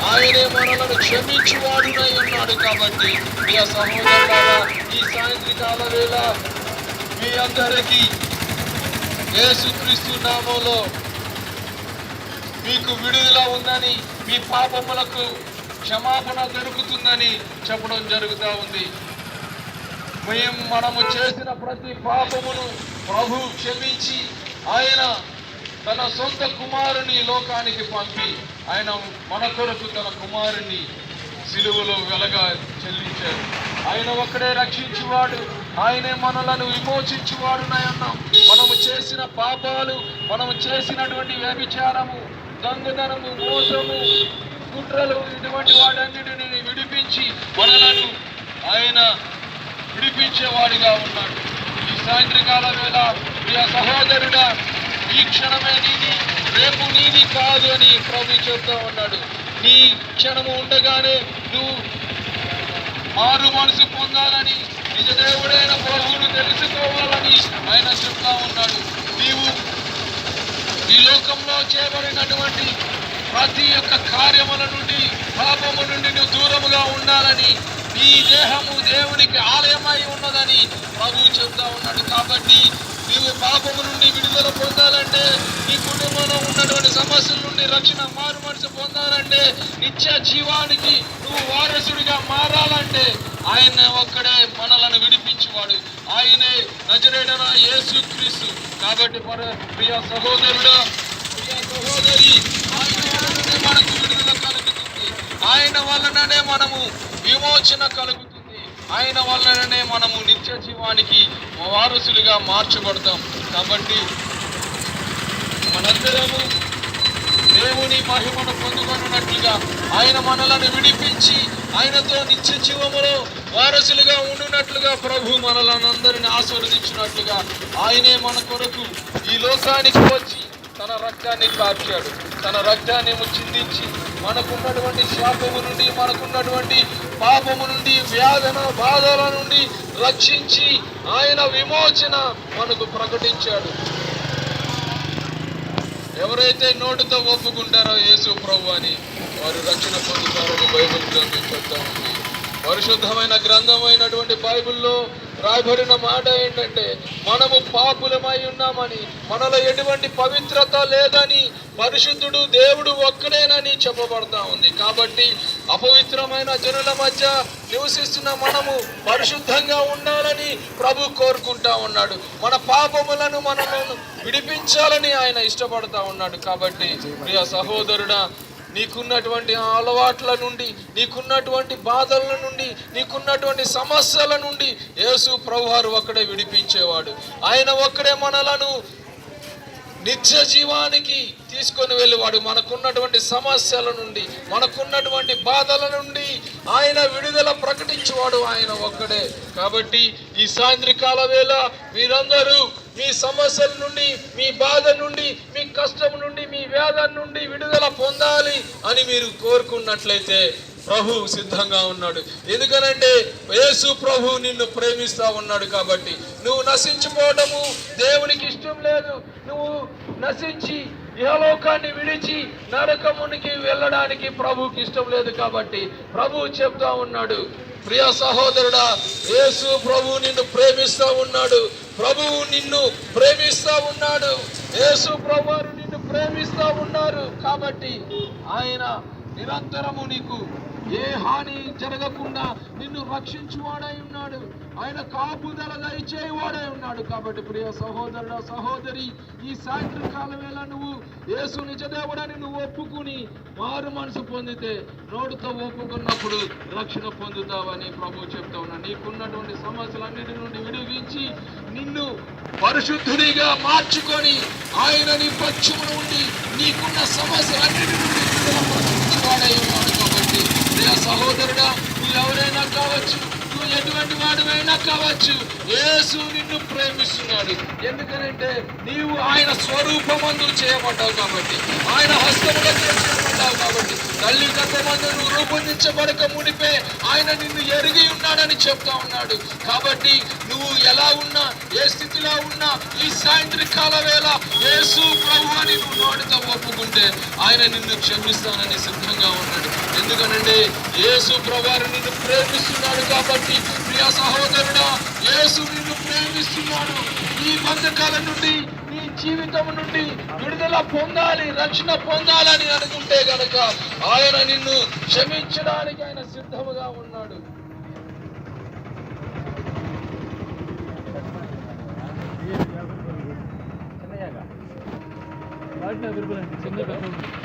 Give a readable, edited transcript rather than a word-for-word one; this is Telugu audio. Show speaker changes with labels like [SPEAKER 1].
[SPEAKER 1] ఆయనే మనలను క్షమించువాడునై ఉన్నాడు. కాబట్టి ప్రియ సహోదరులారా, ఈ సాయంత్రకాల వేళ మీ అందరికీ యేసుక్రీస్తు నామములో మీకు విడుదల ఉందని, మీ పాపములకు క్షమాపణ దొరుకుతుందని చెప్పడం జరుగుతూ ఉంది. మనము చేసిన ప్రతి పాపమును ప్రభు క్షమించి ఆయన తన సొంత కుమారుని లోకానికి పంపి ఆయన మన కొరకు తన కుమారుని సిలువలో వెలగా చెల్లించాడు. ఆయన ఒక్కడే రక్షించువాడు, ఆయనే మనలను విమోచించువాడునై ఉన్నాం. మనము చేసిన పాపాలు, మనము చేసినటువంటి వ్యభిచారము, దొంగతనము, మోసము, కుట్రలు, ఇటువంటి వాటన్నిటిని విడిపించి మనలను ఆయన విడిపించేవాడిగా ఉన్నాడు. ఈ సాయంత్రకాల వేళ ప్రియ సహోదరుడా, ఈ క్షణమే నీది, రేపు నీది కాదు అని ప్రభు చెప్తా ఉన్నాడు. నీ క్షణము ఉండగానే నువ్వు మారు మనసు పొందాలని, నిజ దేవుడైన ప్రభువును తెలుసుకోవాలని ఆయన చెప్తా ఉన్నాడు. నీవు ఈ లోకంలో చేయబడినటువంటి ప్రతి ఒక్క కార్యముల నుండి, పాపము నుండి నువ్వు దూరముగా ఉండాలని, నీ దేహము దేవునికి ఆలయమై ఉన్నదని ప్రభువు చెప్తా ఉన్నాడు. కాబట్టి నీవు పాపము నుండి విడుదల పొందాలంటే, నీ కుటుంబంలో ఉన్నటువంటి సమస్యల నుండి రక్షణ, మారు మనసు పొందాలంటే, నిత్య జీవానికి నువ్వు వారసుడిగా మారాలంటే ఆయన ఒక్కడే మనలను విడిపించేవాడు. ఆయనే నజరేయుడైన యేసుక్రీస్తు. కాబట్టి ప్రియ సహోదరుడా, ప్రియ సహోదరి, ఆయన వలననే మనకు విడుదల కలుగుతుంది. ఆయన వలననే మనము విమోచన కలుగుతుంది. ఆయన వలననే మనము నిత్య జీవానికి వారసులుగా మార్చబడతాం. కాబట్టి మనందరము దేవుని మహిమను పొందుకొనున్నట్లుగా, ఆయన మనలను విడిపించి ఆయనతో నిత్య జీవములో వారసులుగా ఉండునట్లుగా ప్రభు మనలను అందరిని ఆశీర్వదించినట్లుగా ఆయనే మన కొరకు ఈ లోకానికి వచ్చి తన రక్తాన్ని కార్చాడు. తన రక్తాన్ని చిందించి మనకున్నటువంటి శాపము నుండి, మనకున్నటువంటి పాపము నుండి, వ్యాధన బాధల నుండి రక్షించి ఆయన విమోచన మనకు ప్రకటించాడు. ఎవరైతే నోటితో ఒప్పుకుంటారో యేసు ప్రభు అని, వారు రక్షణ పొందుతారని బైబిల్ గ్రంథం చెప్తా ఉంది. పరిశుద్ధమైన గ్రంథమైనటువంటి బైబిల్లో రాయబడిన మాట ఏంటంటే, మనము పాపులమై ఉన్నామని, మనలో ఎటువంటి పవిత్రత లేదని, పరిశుద్ధుడు దేవుడు ఒక్కడేనని చెప్పబడతా ఉంది. కాబట్టి అపవిత్రమైన జనుల మధ్య నివసిస్తున్న మనము పరిశుద్ధంగా ఉండాలని ప్రభు కోరుకుంటా ఉన్నాడు. మన పాపములను మనలను విడిపించాలని ఆయన ఇష్టపడతా ఉన్నాడు. కాబట్టి ప్రియ సహోదరుడా, నీకున్నటువంటి అలవాట్ల నుండి, నీకున్నటువంటి బాధల నుండి, నీకున్నటువంటి సమస్యల నుండి యేసు ప్రభువారు ఒక్కడే విడిపించేవాడు. ఆయన ఒక్కడే మనలను నిత్య జీవానికి తీసుకొని వెళ్ళేవాడు. మనకున్నటువంటి సమస్యల నుండి, మనకున్నటువంటి బాధల నుండి ఆయన విడుదల ప్రకటించేవాడు ఆయన ఒక్కడే. కాబట్టి ఈ సాయంత్రకాల వేళ మీరందరూ మీ సమస్యల నుండి, మీ బాధ నుండి, మీ కష్టం నుండి, మీ వేదన నుండి విడుదల పొందాలి అని మీరు కోరుకున్నట్లయితే ప్రభు సిద్ధంగా ఉన్నాడు. ఎందుకనంటే యేసు ప్రభు నిన్ను ప్రేమిస్తా ఉన్నాడు. కాబట్టి నువ్వు నశించిపోవడము దేవునికి ఇష్టం లేదు. నువ్వు నశించి ఇహలోకాన్ని విడిచి నరకమునికి వెళ్ళడానికి ప్రభువుకి ఇష్టం లేదు. కాబట్టి ప్రభు చెప్తా ఉన్నాడు, ప్రియ సహోదరుడా, యేసు ప్రభు నిన్ను ప్రేమిస్తా ఉన్నాడు. ప్రభువు నిన్ను ప్రేమిస్తా ఉన్నాడు. యేసు ప్రభువారు నిన్ను ప్రేమిస్తా ఉన్నారు. కాబట్టి ఆయన నిరంతరము నీకు ఏ హాని జరగకుండా నిన్ను రక్షించువాడై ఉన్నాడు. ఆయన కాపుదల దయచేవాడై ఉన్నాడు. కాబట్టి ప్రియ సహోదరుడు, సహోదరి, ఈ సాయంత్రకాల వేళ నువ్వు యేసు నిజదేవుడని నువ్వు ఒప్పుకుని మారు మనసు పొందితే, నోటితో ఒప్పుకున్నప్పుడు రక్షణ పొందుతావని ప్రభు చెప్తా ఉన్నాడు. నీకున్నటువంటి సమస్యలన్నిటి నుండి విడిపించి నిన్ను పరిశుద్ధుడిగా మార్చుకొని ఆయన నీ పక్షమున ఉండి నీకున్న సమస్యలన్నిటి నుండి విడుదలపరచువాడై ఉన్నాడు. కాబట్టి ప్రియ సహోదరుడా, నువ్వు ఎవరైనా కావచ్చు, నువ్వు ఎటువంటి వాడివైనా కావచ్చు, యేసు నిన్ను ప్రేమిస్తున్నాడు. ఎందుకనంటే నీవు ఆయన స్వరూపమందు చేయబడ్డావు. కాబట్టి ఆయన హస్తములో చేయబడ్డావు. కాబట్టి తల్లి గర్భమందు నువ్వు రూపొందించబడక మునిపే ఆయన నిన్ను ఎరిగి ఉన్నాడని చెప్తా ఉన్నాడు. కాబట్టి నువ్వు ఎలా ఉన్నా, ఏ స్థితిలో ఉన్నా, ఈ సాయంత్రకాల వేళ యేసు ప్రభు అని నువ్వు నోటితో ఒప్పుకుంటే ఆయన నిన్ను క్షమిస్తానని సిద్ధంగా ఉన్నాడు. ఎందుకనంటే యేసు ప్రభువారు నిన్ను ప్రేమిస్తున్నాడు. కాబట్టి ప్రియ సహోదరుడా, యేసు నిన్ను ప్రేమిస్తున్నాడు. ఈ బంధకాల నుండి, నీ జీవితం నుండి విడుదల పొందాలి, రక్షణ పొందాలని అనుకుంటే గనక ఆయన నిన్ను క్షమించడానికి ఆయన సిద్ధముగా ఉన్నాడు. చిన్న